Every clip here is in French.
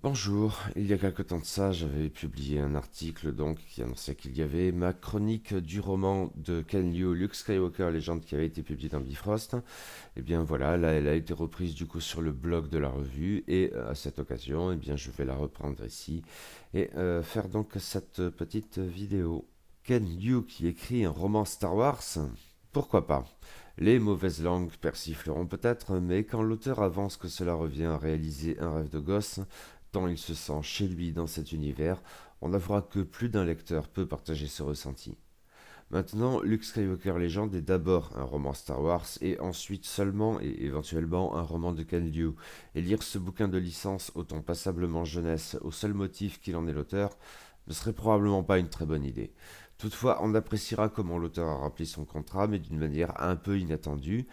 Bonjour, il y a quelque temps de ça, j'avais publié un article qui annonçait qu'il y avait ma chronique du roman de Ken Liu, Luke Skywalker Légende, qui avait été publiée dans Bifrost. Et bien voilà, là elle a été reprise du coup sur le blog de la revue et à cette occasion, eh bien je vais la reprendre ici et faire donc cette petite vidéo. Ken Liu qui écrit un roman Star Wars? Pourquoi pas? Les mauvaises langues persifleront peut-être, mais quand l'auteur avance que cela revient à réaliser un rêve de gosse, tant il se sent chez lui dans cet univers, on avouera que plus d'un lecteur peut partager ce ressenti. Maintenant, Luke Skywalker Legend est d'abord un roman Star Wars et ensuite seulement et éventuellement un roman de Ken Liu. Et lire ce bouquin de licence au ton passablement jeunesse au seul motif qu'il en est l'auteur ne serait probablement pas une très bonne idée. Toutefois, on appréciera comment l'auteur a rempli son contrat, mais d'une manière un peu inattendue,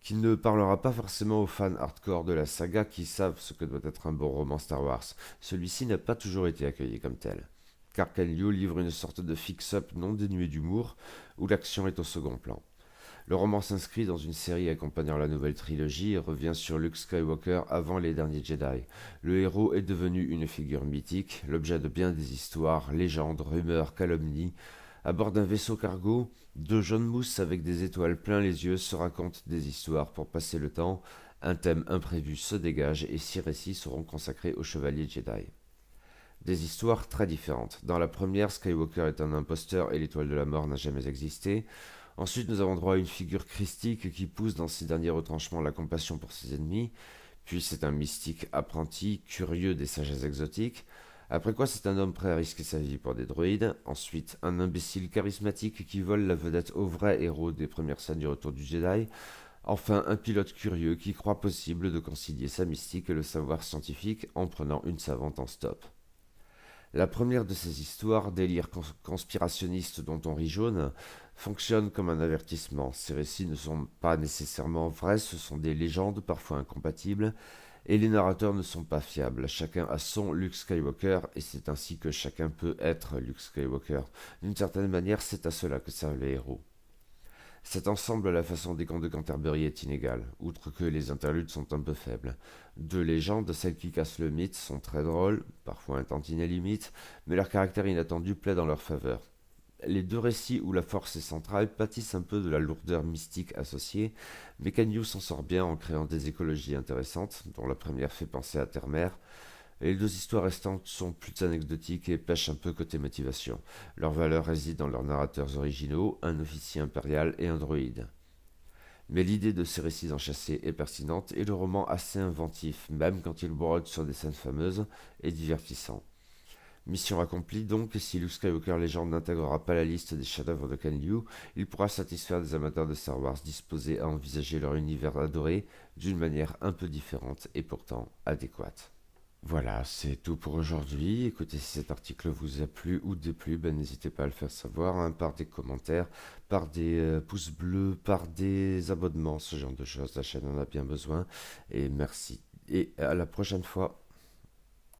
qui ne parlera pas forcément aux fans hardcore de la saga qui savent ce que doit être un bon roman Star Wars. Celui-ci n'a pas toujours été accueilli comme tel. Car Ken Liu livre une sorte de fix-up non dénué d'humour, où l'action est au second plan. Le roman s'inscrit dans une série accompagnant la nouvelle trilogie et revient sur Luke Skywalker avant les derniers Jedi. Le héros est devenu une figure mythique, l'objet de bien des histoires, légendes, rumeurs, calomnies. À bord d'un vaisseau cargo, deux jeunes mousses avec des étoiles plein les yeux se racontent des histoires pour passer le temps. Un thème imprévu se dégage et 6 récits seront consacrés aux chevaliers Jedi. Des histoires très différentes. Dans la première, Skywalker est un imposteur et l'étoile de la mort n'a jamais existé. Ensuite, nous avons droit à une figure christique qui pousse dans ses derniers retranchements la compassion pour ses ennemis. Puis c'est un mystique apprenti, curieux des sagesses exotiques. Après quoi, c'est un homme prêt à risquer sa vie pour des droïdes. Ensuite, un imbécile charismatique qui vole la vedette au vrai héros des premières scènes du Retour du Jedi. Enfin, un pilote curieux qui croit possible de concilier sa mystique et le savoir scientifique en prenant une savante en stop. La première de ces histoires, délire conspirationniste dont on rit jaune, fonctionne comme un avertissement. Ces récits ne sont pas nécessairement vrais, ce sont des légendes parfois incompatibles, et les narrateurs ne sont pas fiables. Chacun a son Luke Skywalker, et c'est ainsi que chacun peut être Luke Skywalker. D'une certaine manière, c'est à cela que servent les héros. Cet ensemble à la façon des contes de Canterbury est inégal, outre que les interludes sont un peu faibles. Deux légendes, celles qui cassent le mythe, sont très drôles, parfois un tantinet limite, mais leur caractère inattendu plaît dans leur faveur. Les deux récits où la force est centrale pâtissent un peu de la lourdeur mystique associée, mais Canyu s'en sort bien en créant des écologies intéressantes, dont la première fait penser à Terre-Mère. Les deux histoires restantes sont plus anecdotiques et pêchent un peu côté motivation. Leur valeur réside dans leurs narrateurs originaux, un officier impérial et un droïde. Mais l'idée de ces récits enchâssés est pertinente et le roman assez inventif, même quand il brode sur des scènes fameuses, est divertissant. Mission accomplie donc, si Luke Skywalker Legend n'intégrera pas la liste des chefs-d'œuvre de Ken Liu, il pourra satisfaire des amateurs de Star Wars disposés à envisager leur univers adoré d'une manière un peu différente et pourtant adéquate. Voilà, c'est tout pour aujourd'hui. Écoutez, si cet article vous a plu ou déplu, ben, n'hésitez pas à le faire savoir hein, par des commentaires, par des pouces bleus, par des abonnements, ce genre de choses. La chaîne en a bien besoin. Et merci. Et à la prochaine fois.